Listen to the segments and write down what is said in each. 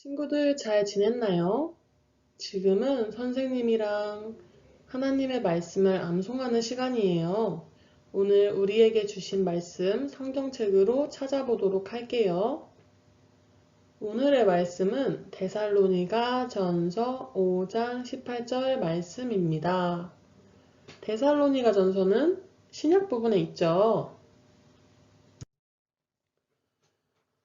친구들 잘 지냈나요? 지금은 선생님이랑 하나님의 말씀을 암송하는 시간이에요. 오늘 우리에게 주신 말씀 성경책으로 찾아보도록 할게요. 오늘의 말씀은 데살로니가 전서 5장 18절 말씀입니다. 데살로니가 전서는 신약 부분에 있죠.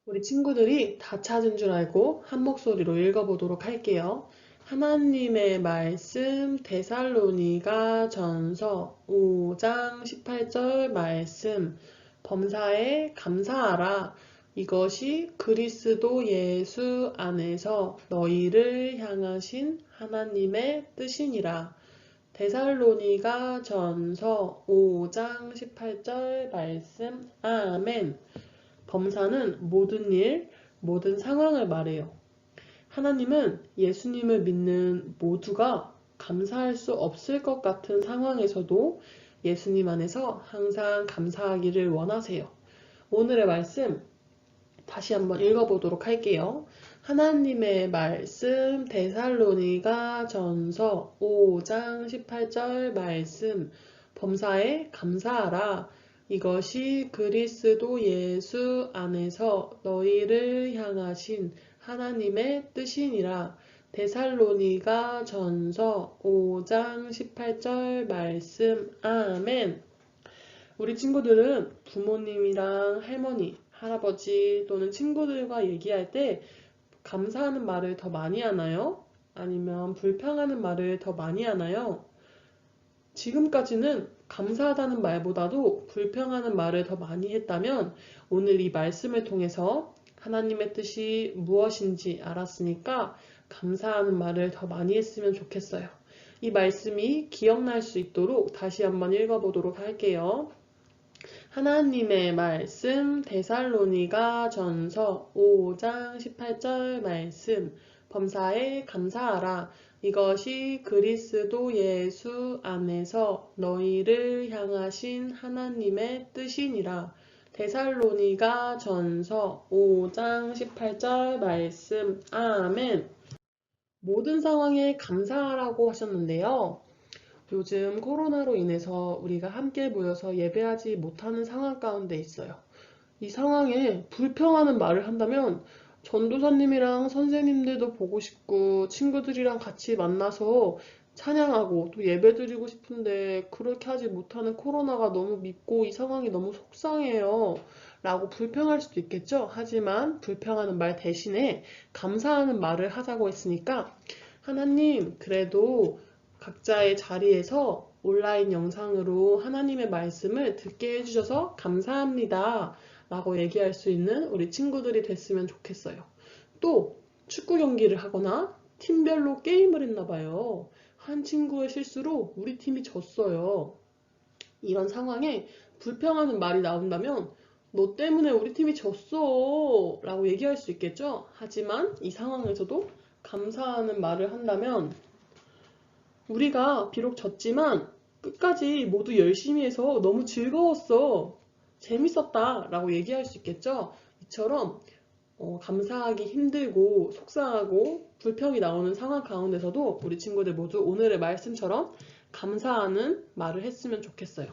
우리 친구들이 다 찾은 줄 알고 한 목소리로 읽어보도록 할게요. 하나님의 말씀 데살로니가 전서 5장 18절 말씀 범사에 감사하라. 이것이 그리스도 예수 안에서 너희를 향하신 하나님의 뜻이니라. 데살로니가 전서 5장 18절 말씀 아멘. 범사는 모든 일, 모든 상황을 말해요. 하나님은 예수님을 믿는 모두가 감사할 수 없을 것 같은 상황에서도 예수님 안에서 항상 감사하기를 원하세요. 오늘의 말씀 다시 한번 읽어보도록 할게요. 하나님의 말씀 데살로니가 전서 5장 18절 말씀 범사에 감사하라. 이것이 그리스도 예수 안에서 너희를 향하신 하나님의 뜻이니라. 데살로니가 전서 5장 18절 말씀 아멘. 우리 친구들은 부모님이랑 할머니, 할아버지 또는 친구들과 얘기할 때 감사하는 말을 더 많이 하나요? 아니면 불평하는 말을 더 많이 하나요? 지금까지는 감사하다는 말보다도 불평하는 말을 더 많이 했다면 오늘 이 말씀을 통해서 하나님의 뜻이 무엇인지 알았으니까 감사하는 말을 더 많이 했으면 좋겠어요. 이 말씀이 기억날 수 있도록 다시 한번 읽어보도록 할게요. 하나님의 말씀 데살로니가 전서 5장 18절 말씀 범사에 감사하라. 이것이 그리스도 예수 안에서 너희를 향하신 하나님의 뜻이니라. 데살로니가 전서 5장 18절 말씀 아멘. 모든 상황에 감사하라고 하셨는데요. 요즘 코로나로 인해서 우리가 함께 모여서 예배하지 못하는 상황 가운데 있어요. 이 상황에 불평하는 말을 한다면 전도사님이랑 선생님들도 보고 싶고 친구들이랑 같이 만나서 찬양하고 또 예배드리고 싶은데 그렇게 하지 못하는 코로나가 너무 밉고 이 상황이 너무 속상해요. 라고 불평할 수도 있겠죠. 하지만 불평하는 말 대신에 감사하는 말을 하자고 했으니까 하나님 그래도 각자의 자리에서 온라인 영상으로 하나님의 말씀을 듣게 해주셔서 감사합니다. 라고 얘기할 수 있는 우리 친구들이 됐으면 좋겠어요. 또 축구 경기를 하거나 팀별로 게임을 했나 봐요. 한 친구의 실수로 우리 팀이 졌어요. 이런 상황에 불평하는 말이 나온다면 너 때문에 우리 팀이 졌어 라고 얘기할 수 있겠죠. 하지만 이 상황에서도 감사하는 말을 한다면 우리가 비록 졌지만 끝까지 모두 열심히 해서 너무 즐거웠어. 재밌었다. 라고 얘기할 수 있겠죠? 이처럼 감사하기 힘들고 속상하고 불평이 나오는 상황 가운데서도 우리 친구들 모두 오늘의 말씀처럼 감사하는 말을 했으면 좋겠어요.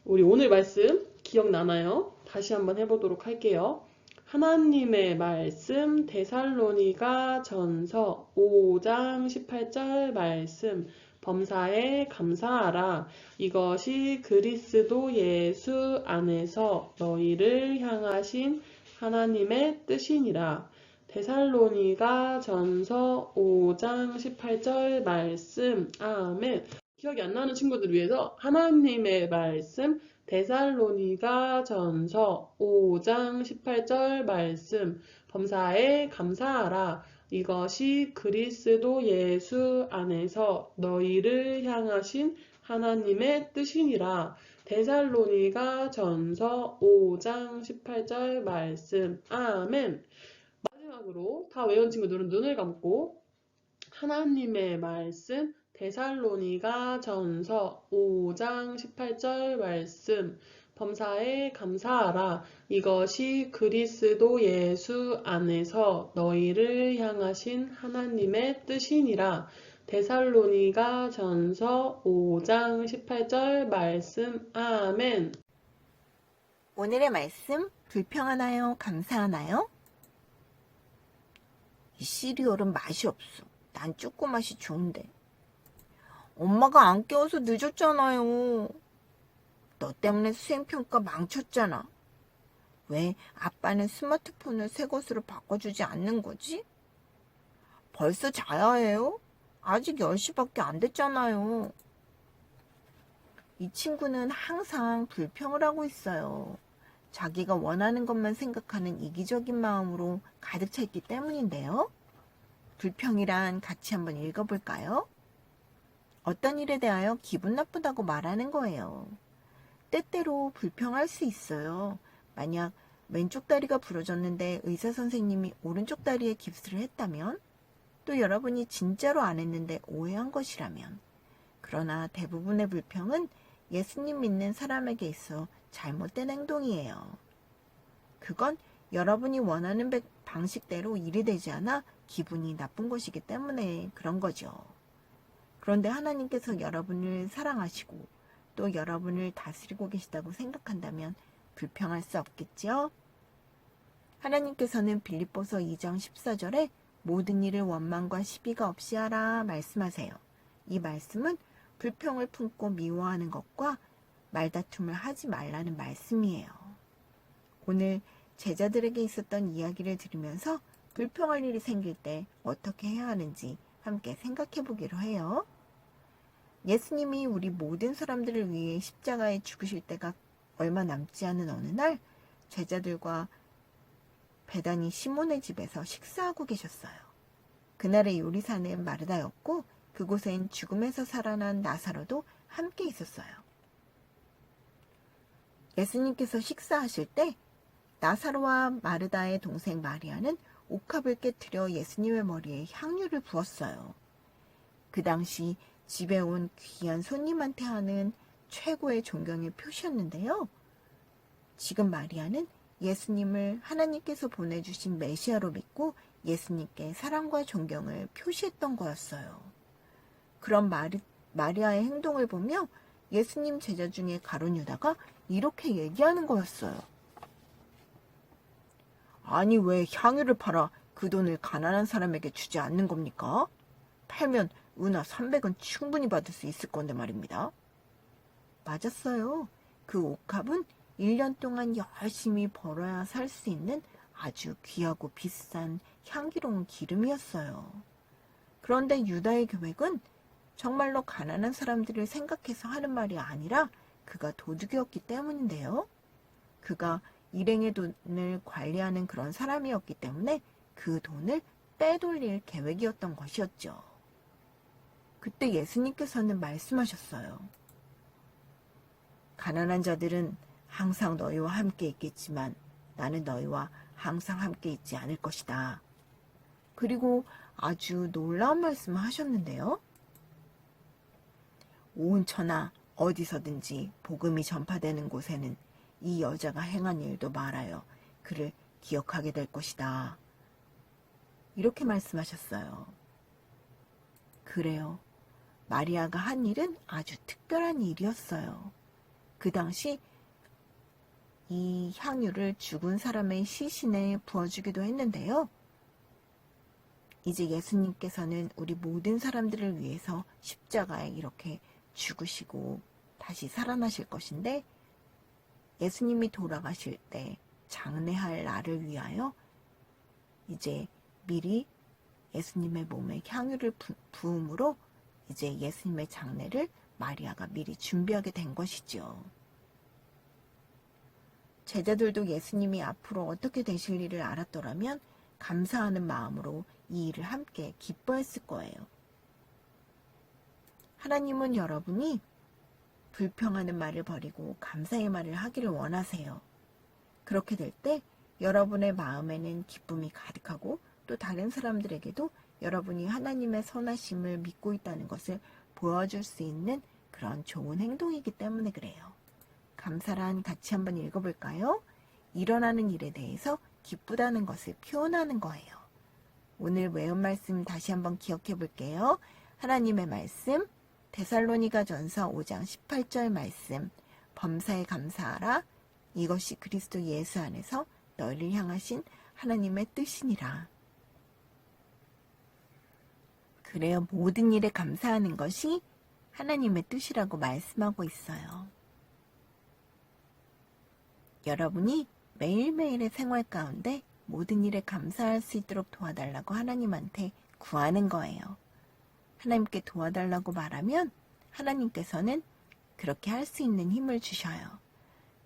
우리 오늘 말씀 기억나나요? 다시 한번 해보도록 할게요. 하나님의 말씀 데살로니가 전서 5장 18절 말씀 범사에 감사하라. 이것이 그리스도 예수 안에서 너희를 향하신 하나님의 뜻이니라. 데살로니가 전서 5장 18절 말씀 아멘. 기억이 안 나는 친구들을 위해서 하나님의 말씀 데살로니가 전서 5장 18절 말씀 범사에 감사하라. 이것이 그리스도 예수 안에서 너희를 향하신 하나님의 뜻이니라. 데살로니가 전서 5장 18절 말씀 아멘. 마지막으로 다 외운 친구들은 눈을 감고 하나님의 말씀 데살로니가 전서 5장 18절 말씀 범사에 감사하라. 이것이 그리스도 예수 안에서 너희를 향하신 하나님의 뜻이니라. 데살로니가 전서 5장 18절 말씀. 아멘. 오늘의 말씀 불평하나요? 감사하나요? 이 시리얼은 맛이 없어. 난 초코 맛이 좋은데. 엄마가 안 깨워서 늦었잖아요. 너 때문에 수행평가 망쳤잖아. 왜 아빠는 스마트폰을 새 것으로 바꿔주지 않는 거지? 벌써 자야 해요? 아직 10시밖에 안 됐잖아요. 이 친구는 항상 불평을 하고 있어요. 자기가 원하는 것만 생각하는 이기적인 마음으로 가득 차 있기 때문인데요. 불평이란 같이 한번 읽어볼까요? 어떤 일에 대하여 기분 나쁘다고 말하는 거예요. 때때로 불평할 수 있어요. 만약 왼쪽 다리가 부러졌는데 의사 선생님이 오른쪽 다리에 깁스를 했다면, 또 여러분이 진짜로 안 했는데 오해한 것이라면, 그러나 대부분의 불평은 예수님 믿는 사람에게 있어 잘못된 행동이에요. 그건 여러분이 원하는 방식대로 일이 되지 않아 기분이 나쁜 것이기 때문에 그런 거죠. 그런데 하나님께서 여러분을 사랑하시고 또 여러분을 다스리고 계시다고 생각한다면 불평할 수 없겠지요? 하나님께서는 빌립보서 2장 14절에 모든 일을 원망과 시비가 없이 하라 말씀하세요. 이 말씀은 불평을 품고 미워하는 것과 말다툼을 하지 말라는 말씀이에요. 오늘 제자들에게 있었던 이야기를 들으면서 불평할 일이 생길 때 어떻게 해야 하는지 함께 생각해 보기로 해요. 예수님이 우리 모든 사람들을 위해 십자가에 죽으실 때가 얼마 남지 않은 어느 날 제자들과 베다니 시몬의 집에서 식사하고 계셨어요. 그날의 요리사는 마르다였고 그곳엔 죽음에서 살아난 나사로도 함께 있었어요. 예수님께서 식사하실 때 나사로와 마르다의 동생 마리아는 옥합을 깨뜨려 예수님의 머리에 향유를 부었어요. 그 당시 집에 온 귀한 손님한테 하는 최고의 존경의 표시였는데요. 지금 마리아는 예수님을 하나님께서 보내주신 메시아로 믿고 예수님께 사랑과 존경을 표시했던 거였어요. 그런 마리아의 행동을 보며 예수님 제자 중에 가룟 유다가 이렇게 얘기하는 거였어요. 아니 왜 향유를 팔아 그 돈을 가난한 사람에게 주지 않는 겁니까? 팔면 은하 300은 충분히 받을 수 있을 건데 말입니다. 맞았어요. 그 옥합은 1년 동안 열심히 벌어야 살 수 있는 아주 귀하고 비싼 향기로운 기름이었어요. 그런데 유다의 계획은 정말로 가난한 사람들을 생각해서 하는 말이 아니라 그가 도둑이었기 때문인데요. 그가 일행의 돈을 관리하는 그런 사람이었기 때문에 그 돈을 빼돌릴 계획이었던 것이었죠. 그때 예수님께서는 말씀하셨어요. 가난한 자들은 항상 너희와 함께 있겠지만 나는 너희와 항상 함께 있지 않을 것이다. 그리고 아주 놀라운 말씀을 하셨는데요. 온 천하 어디서든지 복음이 전파되는 곳에는 이 여자가 행한 일도 말하여 그를 기억하게 될 것이다. 이렇게 말씀하셨어요. 그래요. 마리아가 한 일은 아주 특별한 일이었어요. 그 당시 이 향유를 죽은 사람의 시신에 부어주기도 했는데요. 이제 예수님께서는 우리 모든 사람들을 위해서 십자가에 이렇게 죽으시고 다시 살아나실 것인데, 예수님이 돌아가실 때 장례할 날을 위하여 이제 미리 예수님의 몸에 향유를 부음으로 이제 예수님의 장례를 마리아가 미리 준비하게 된 것이죠. 제자들도 예수님이 앞으로 어떻게 되실 일을 알았더라면 감사하는 마음으로 이 일을 함께 기뻐했을 거예요. 하나님은 여러분이 불평하는 말을 버리고 감사의 말을 하기를 원하세요. 그렇게 될 때 여러분의 마음에는 기쁨이 가득하고 또 다른 사람들에게도 여러분이 하나님의 선하심을 믿고 있다는 것을 보여줄 수 있는 그런 좋은 행동이기 때문에 그래요. 감사란 같이 한번 읽어볼까요? 일어나는 일에 대해서 기쁘다는 것을 표현하는 거예요. 오늘 외운 말씀 다시 한번 기억해 볼게요. 하나님의 말씀, 데살로니가전서 5장 18절 말씀, 범사에 감사하라. 이것이 그리스도 예수 안에서 너희를 향하신 하나님의 뜻이니라. 그래요. 모든 일에 감사하는 것이 하나님의 뜻이라고 말씀하고 있어요. 여러분이 매일매일의 생활 가운데 모든 일에 감사할 수 있도록 도와달라고 하나님한테 구하는 거예요. 하나님께 도와달라고 말하면 하나님께서는 그렇게 할 수 있는 힘을 주셔요.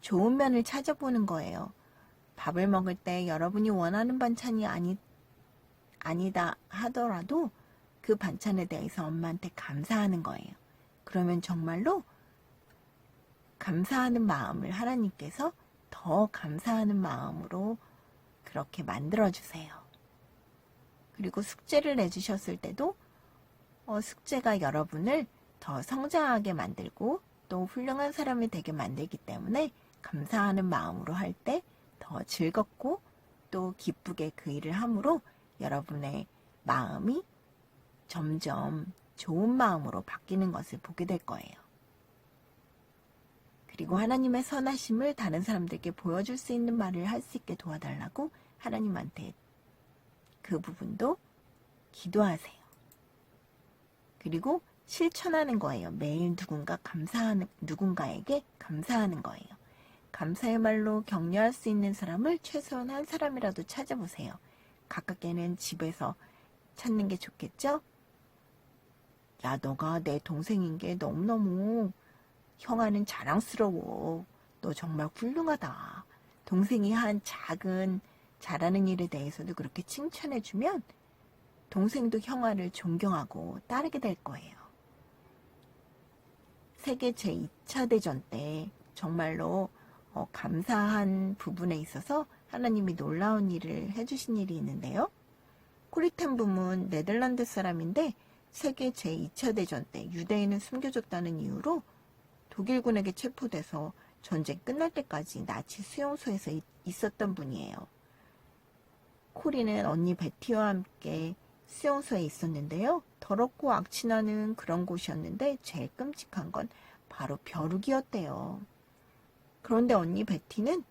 좋은 면을 찾아보는 거예요. 밥을 먹을 때 여러분이 원하는 반찬이 아니다 하더라도 그 반찬에 대해서 엄마한테 감사하는 거예요. 그러면 정말로 감사하는 마음을 하나님께서 더 감사하는 마음으로 그렇게 만들어주세요. 그리고 숙제를 내주셨을 때도 숙제가 여러분을 더 성장하게 만들고 또 훌륭한 사람이 되게 만들기 때문에 감사하는 마음으로 할 때 더 즐겁고 또 기쁘게 그 일을 함으로 여러분의 마음이 점점 좋은 마음으로 바뀌는 것을 보게 될 거예요. 그리고 하나님의 선하심을 다른 사람들께 보여줄 수 있는 말을 할 수 있게 도와달라고 하나님한테 그 부분도 기도하세요. 그리고 실천하는 거예요. 매일 누군가에게 감사하는 거예요. 감사의 말로 격려할 수 있는 사람을 최소한 한 사람이라도 찾아보세요. 가깝게는 집에서 찾는 게 좋겠죠? 야, 너가 내 동생인 게 너무너무 형아는 자랑스러워. 너 정말 훌륭하다. 동생이 한 작은 잘하는 일에 대해서도 그렇게 칭찬해주면 동생도 형아를 존경하고 따르게 될 거예요. 세계 제2차 대전 때 정말로 감사한 부분에 있어서 하나님이 놀라운 일을 해주신 일이 있는데요. 코리텐 붐은 네덜란드 사람인데 세계 제2차 대전 때 유대인은 숨겨졌다는 이유로 독일군에게 체포돼서 전쟁 끝날 때까지 나치 수용소에서 있었던 분이에요. 코리는 언니 베티와 함께 수용소에 있었는데요. 더럽고 악취나는 그런 곳이었는데 제일 끔찍한 건 바로 벼룩이었대요. 그런데 언니 베티는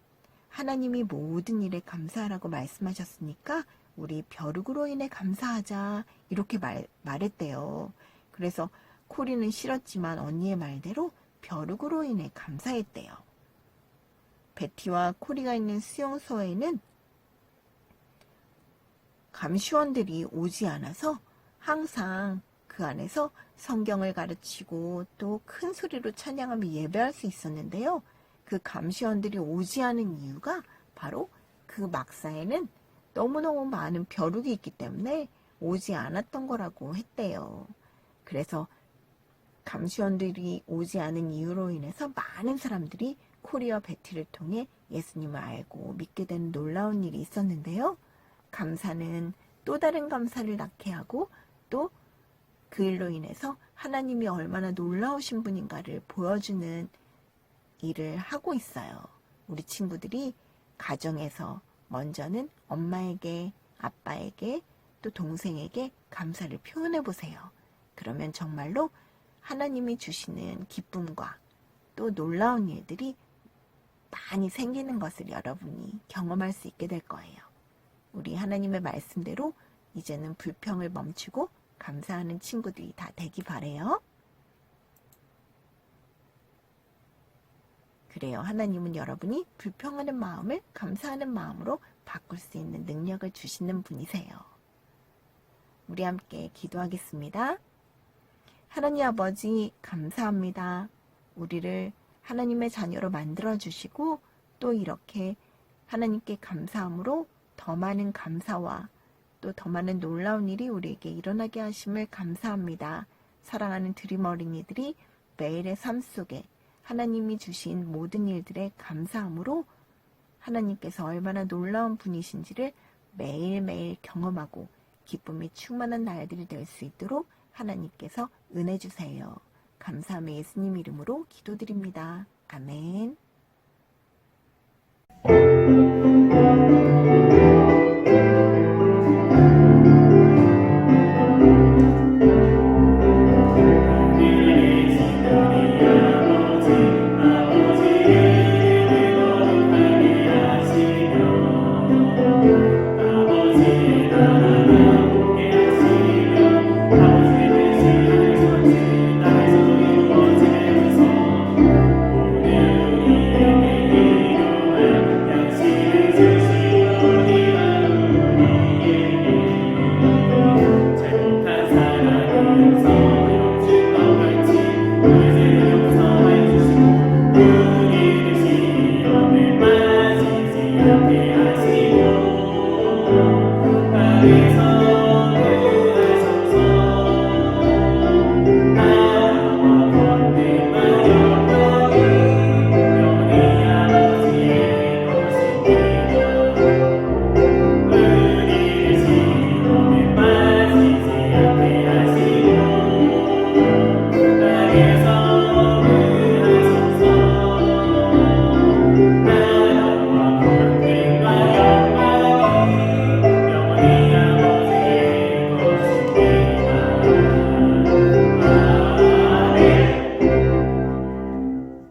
하나님이 모든 일에 감사하라고 말씀하셨으니까 우리 벼룩으로 인해 감사하자 이렇게 말했대요. 그래서 코리는 싫었지만 언니의 말대로 벼룩으로 인해 감사했대요. 베티와 코리가 있는 수용소에는 감시원들이 오지 않아서 항상 그 안에서 성경을 가르치고 또 큰 소리로 찬양하며 예배할 수 있었는데요. 그 감시원들이 오지 않은 이유가 바로 그 막사에는 너무너무 많은 벼룩이 있기 때문에 오지 않았던 거라고 했대요. 그래서 감시원들이 오지 않은 이유로 인해서 많은 사람들이 코리와 베티를 통해 예수님을 알고 믿게 되는 놀라운 일이 있었는데요. 감사는 또 다른 감사를 낳게 하고 또 그 일로 인해서 하나님이 얼마나 놀라우신 분인가를 보여주는 일을 하고 있어요. 우리 친구들이 가정에서 먼저는 엄마에게, 아빠에게, 또 동생에게 감사를 표현해 보세요. 그러면 정말로 하나님이 주시는 기쁨과 또 놀라운 일들이 많이 생기는 것을 여러분이 경험할 수 있게 될 거예요. 우리 하나님의 말씀대로 이제는 불평을 멈추고 감사하는 친구들이 다 되기 바래요. 그래요. 하나님은 여러분이 불평하는 마음을 감사하는 마음으로 바꿀 수 있는 능력을 주시는 분이세요. 우리 함께 기도하겠습니다. 하나님 아버지 감사합니다. 우리를 하나님의 자녀로 만들어주시고 또 이렇게 하나님께 감사함으로 더 많은 감사와 또 더 많은 놀라운 일이 우리에게 일어나게 하심을 감사합니다. 사랑하는 드림 어린이들이 매일의 삶 속에 하나님이 주신 모든 일들에 감사함으로 하나님께서 얼마나 놀라운 분이신지를 매일매일 경험하고 기쁨이 충만한 날들이 될 수 있도록 하나님께서 은혜 주세요. 감사함의 예수님 이름으로 기도드립니다. 아멘.